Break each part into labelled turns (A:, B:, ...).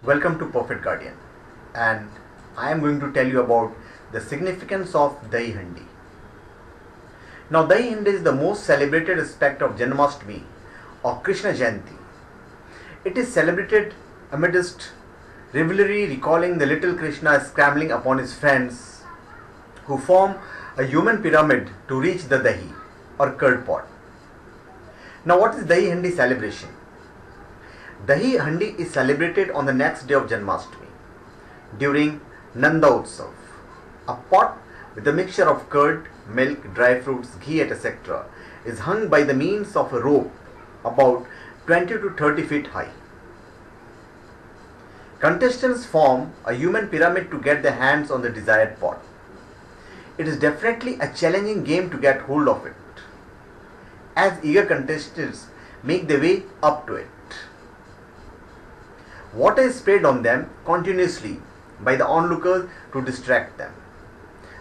A: Welcome to Perfect Guardian, and I am going to tell you about the significance of Dahi Handi. Now, Dahi Handi is the most celebrated aspect of Janmashtami or Krishna Jayanti. It is celebrated amidst revelry, recalling the little Krishna scrambling upon his friends who form a human pyramid to reach the Dahi or curd pot. Now, what is Dahi Handi celebration? Dahi Handi is celebrated on the next day of Janmashtami during Nanda Utsav. A pot with a mixture of curd, milk, dry fruits, ghee, etc. is hung by the means of a rope about 20 to 30 feet high. Contestants form a human pyramid to get their hands on the desired pot. It is definitely a challenging game to get hold of it, as eager contestants make their way up to it. Water is sprayed on them continuously by the onlookers to distract them.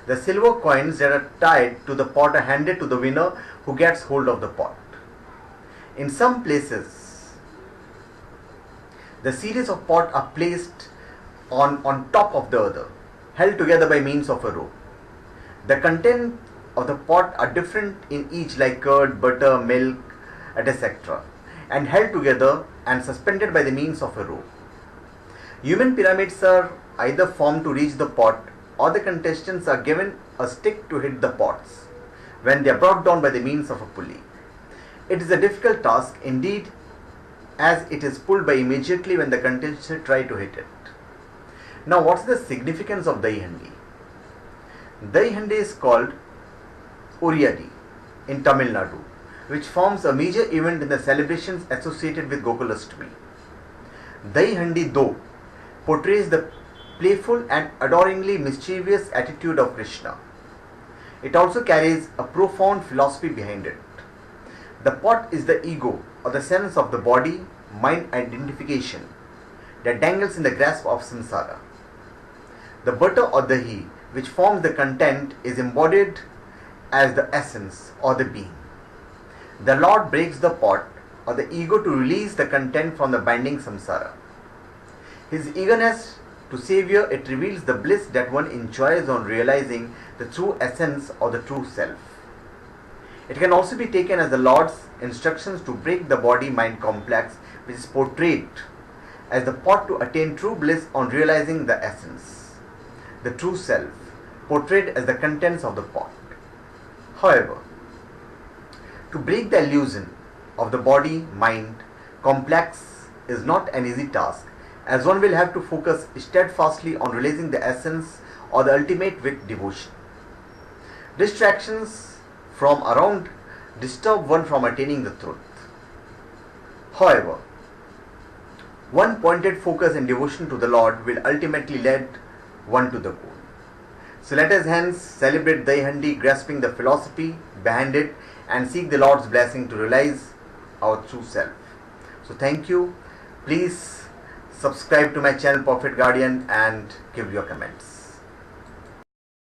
A: The silver coins that are tied to the pot are handed to the winner who gets hold of the pot. In some places, the series of pots are placed on top of the other, held together by means of a rope. The content of the pot are different in each, like curd, butter, milk, etc., and held together and suspended by the means of a rope. Human pyramids are either formed to reach the pot, or the contestants are given a stick to hit the pots when they are brought down by the means of a pulley. It is a difficult task indeed, as it is pulled by immediately when the contestants try to hit it. Now, what is the significance of Dahi Handi? Dahi Handi is called Uriyadi in Tamil Nadu, which forms a major event in the celebrations associated with Gokulashtami. Dahi Handi, though, portrays the playful and adoringly mischievous attitude of Krishna. It also carries a profound philosophy behind it. The pot is the ego, or the sense of the body mind identification that dangles in the grasp of samsara. The butter or dahi, which forms the content, is embodied as the essence or the being. The Lord breaks the pot or the ego to release the content from the binding samsara. His eagerness to Savior, it reveals the bliss that one enjoys on realizing the true essence or the true self. It can also be taken as the Lord's instructions to break the body-mind complex, which is portrayed as the pot to attain true bliss on realizing the essence, the true self, portrayed as the contents of the pot. However, to break the illusion of the body-mind complex is not an easy task, as one will have to focus steadfastly on realizing the essence or the ultimate with devotion. Distractions from around disturb one from attaining the truth. However, one pointed focus and devotion to the Lord will ultimately lead one to the goal. So let us hence celebrate Dahi Handi, grasping the philosophy behind it, and seek the Lord's blessing to realize our true self. So thank you. Please subscribe to my channel Perfect Guardian and give your comments.